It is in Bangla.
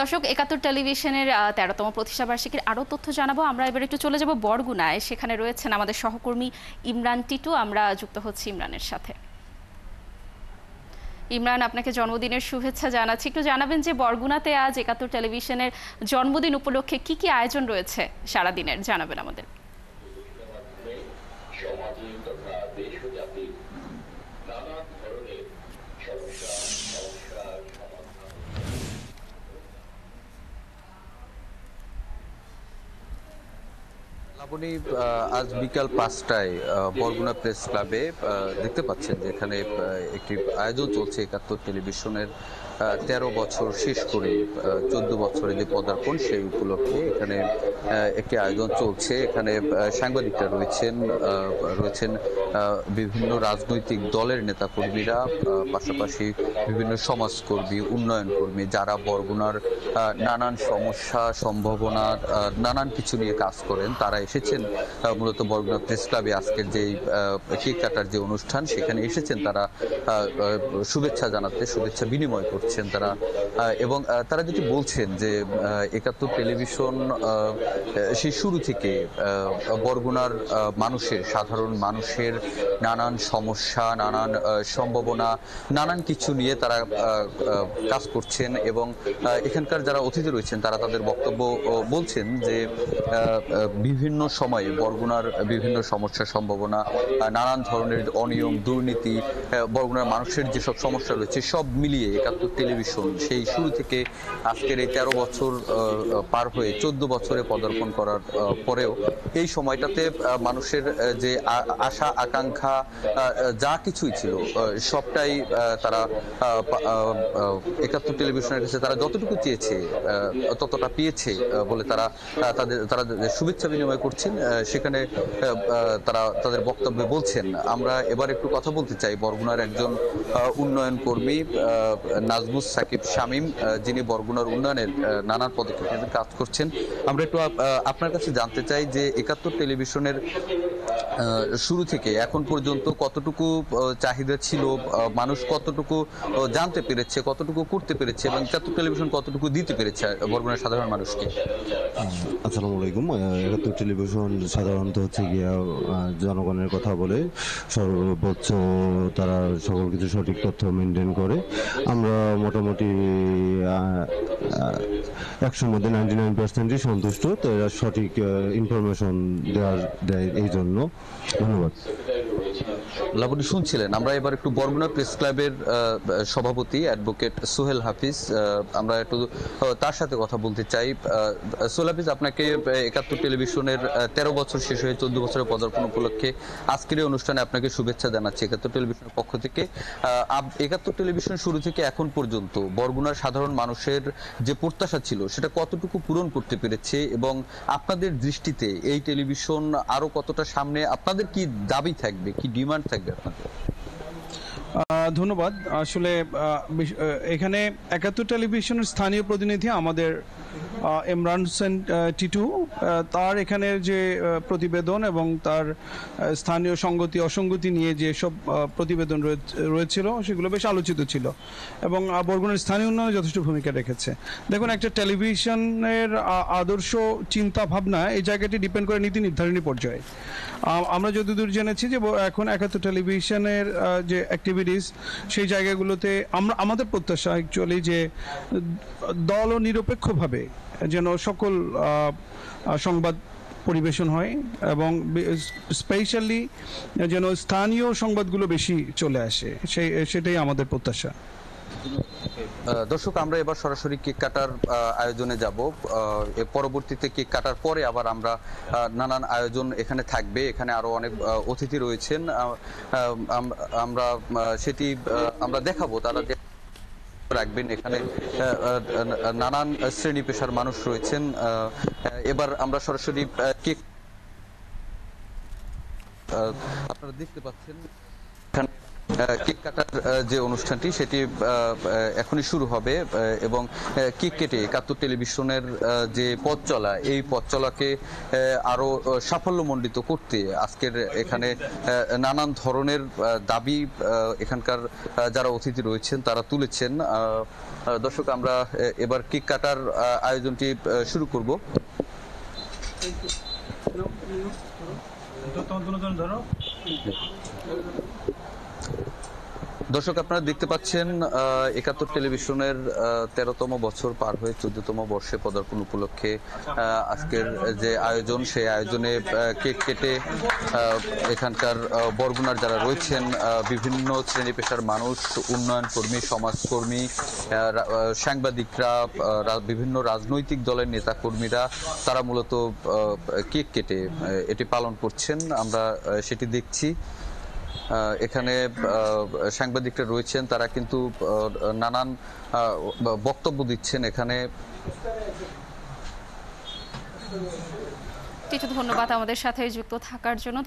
দর্শক, একাত্তর টেলিভিশনের ১৩তম প্রতিষ্ঠাবার্ষিকীর আরও তথ্য জানাবো। আমরা এবার একটু চলে যাব বরগুনায়। সেখানে রয়েছেন আমাদের সহকর্মী ইমরান টিটু। আমরা যুক্ত হচ্ছি ইমরানের সাথে। ইমরান, আপনাকে জন্মদিনের শুভেচ্ছা জানাচ্ছি। একটু জানাবেন যে বরগুনাতে আজ একাত্তর টেলিভিশনের জন্মদিন উপলক্ষে কি কি আয়োজন রয়েছে সারাদিনের, জানাবেন আমাদের। লাবণী, আজ বিকাল ৫টায় বরগুনা প্রেস ক্লাবে দেখতে পাচ্ছেন যে এখানে একটি আয়োজন চলছে একাত্তর টেলিভিশনের ১৩ বছর শেষ করে ১৪ বছরে যে পদার্পণ সেই উপলক্ষে এখানে একটি আয়োজন চলছে। এখানে সাংবাদিকরা রয়েছেন বিভিন্ন রাজনৈতিক দলের নেতাকর্মীরা, পাশাপাশি বিভিন্ন সমাজকর্মী, উন্নয়ন কর্মী, যারা বরগুনার নানান সমস্যা সম্ভাবনার নানান কিছু নিয়ে কাজ করেন, তারা এসেছেন মূলত বরগুনা প্রেস ক্লাবে। আজকের যে কেক কাটার যে অনুষ্ঠান, সেখানে এসেছেন তারা শুভেচ্ছা জানাতে, শুভেচ্ছা বিনিময় করছেন তারা। এবং তারা যেটি বলছেন যে একাত্তর টেলিভিশন সেই শুরু থেকে বরগুনার মানুষের, সাধারণ মানুষের নানান সমস্যা, নানান সম্ভাবনা, নানান কিছু নিয়ে তারা কাজ করছেন। এবং এখানকার যারা অতিথি রয়েছেন তারা তাদের বক্তব্য বলছেন যে বিভিন্ন সময়ে বরগুনার বিভিন্ন সমস্যা সম্ভাবনা, নানান ধরনের অনিয়ম, দুর্নীতি, বরগুনার মানুষের যেসব সমস্যা রয়েছে সব মিলিয়ে একাত্তর টেলিভিশন সেই শুরু থেকে আজকের এই ১৩ বছর পার হয়ে ১৪ বছরে পদার্পণ করার পরেও এই সময়টাতে মানুষের যে আশা আকাঙ্ক্ষা যা কিছুই ছিল সবটাই তারা একাত্তর টেলিভিশনের কাছে তারা যতটুকু চেয়েছে ততটা পেয়েছে বলে তারা শুভেচ্ছা বিনিময় করছেন। সেখানে তারা তাদের বক্তব্যে বলছেন। আমরা এবার একটু কথা বলতে চাই বরগুনার একজন উন্নয়ন কর্মী নাজমুস সাকিব শামীম, যিনি বরগুনার উন্নয়নের নানান পদক্ষেপে কাজ করছেন। আমরা একটু আপনার কাছে জানতে চাই যে একাত্তর টেলিভিশনের শুরু থেকে এখন পর্যন্ত কতটুকু চাহিদা ছিল, মানুষ কতটুকু জানতে পেরেছে, কতটুকু করতে পেরেছে, এবং একাত্তর টেলিভিশন কতটুকু দিতে পেরেছে বরগুনার সাধারণ মানুষকে। আসসালামু আলাইকুম। একাত্তর টেলিভিশন সাধারণত হচ্ছে গিয়া জনগণের কথা বলে, সর্বোচ্চ তারা সকল কিছু সঠিক তথ্য মেনটেন করে। আমরা মোটামুটি ১০০-র মধ্যে 99%ই সন্তুষ্ট। তো এরা সঠিক ইনফরমেশন দেয় এই জন্য। ধন্যবাদ। লাবণী, শুনছিলেন। আমরা এবার একটু বরগুনা প্রেস ক্লাবের সভাপতি অ্যাডভোকেট সোহেল হাফিজ, আমরা একটু তার সাথে কথা বলতে চাই। সোহেল হাফিজ, আপনাকে একাত্তর টেলিভিশনের ১৩ বছর শেষ হয়ে ১৪ বছরের পদার্পণ উপলক্ষে আজকের এই অনুষ্ঠানে আপনাকে শুভেচ্ছা জানাচ্ছি একাত্তর টেলিভিশনের পক্ষ থেকে। একাত্তর টেলিভিশন শুরু থেকে এখন পর্যন্ত বরগুনার সাধারণ মানুষের যে প্রত্যাশা ছিল সেটা কতটুকু পূরণ করতে পেরেছে, এবং আপনাদের দৃষ্টিতে এই টেলিভিশন আরো কতটা সামনে, আপনাদের কি দাবি থাকবে, কি ডিমান্ড থাকবে আপনাদের? ধন্যবাদ। আসলে এখানে একাত্তর টেলিভিশনের স্থানীয় প্রতিনিধি আমাদের ইমরান হোসেন টিটু, তার এখানের যে প্রতিবেদন এবং তার স্থানীয় সঙ্গতি অসঙ্গতি নিয়ে যে সব প্রতিবেদন রয়েছিল সেগুলো বেশ আলোচিত ছিল এবং বরগুনার স্থানীয় উন্নয়নে যথেষ্ট ভূমিকা রেখেছে। দেখুন, একটা টেলিভিশনের আদর্শ চিন্তা ভাবনা এই জায়গাটি ডিপেন্ড করে নীতি নির্ধারণী পর্যায়ে। আমরা যতদূর জেনেছি যে এখন একাত্তর টেলিভিশনের যে অ্যাক্টিভিটিস সেই জায়গাগুলোতে আমাদের প্রত্যাশা অ্যাকচুয়ালি যে দল ও নিরপেক্ষভাবে যেন সকল সংবাদ পরিবেশন হয় এবং স্পেশালি যেন স্থানীয় সংবাদগুলো বেশি চলে আসে, সেটাই আমাদের প্রত্যাশা। দর্শক, আমরা এবার সরাসরি কেক কাটার আয়োজনে যাব। পরবর্তীতে কেক কাটার পরে আবার আমরা নানান আয়োজন এখানে থাকবে। এখানে আরো অনেক অতিথি রয়েছেন, সেটি আমরা দেখাবো। তারা রাখবেন এখানে নানান শ্রেণী পেশার মানুষ রয়েছেন। এবার আমরা সরাসরি কেক, আপনারা দেখতে পাচ্ছেন কেক কাটার যে অনুষ্ঠানটি সেটি এখনই শুরু হবে এবং কেক কেটে ৭১ টেলিভিশনের যে পথ চলা এই পথ চলাকে আরো সাফল্যমণ্ডিত করতে আজকের এখানে নানান ধরনের দাবি এখানকার যারা অতিথি রয়েছেন তারা তুলেছেন। দর্শক, আমরা এবার কেক কাটার আয়োজনটি শুরু করব। দর্শক, আপনারা দেখতে পাচ্ছেন ৭১ টেলিভিশনের ১৩তম বছর পার হয়ে ১৪তম বর্ষে পদার্পণ উপলক্ষে আজকের যে আয়োজন সেই আয়োজনে কেক কেটে এখানকার বরগুনার যারা রয়েছেন বিভিন্ন শ্রেণী পেশার মানুষ, উন্নয়ন কর্মী, সমাজকর্মী, সাংবাদিকরা, বিভিন্ন রাজনৈতিক দলের নেতা কর্মীরা তারা মূলত কেক কেটে এটি পালন করছেন। আমরা সেটি দেখছি। এখানে সাংবাদিকরা রয়েছেন, তারা কিন্তু নানান বক্তব্য দিচ্ছেন এখানে। কিছু ধন্যবাদ আমাদের সাথে যুক্ত থাকার জন্য।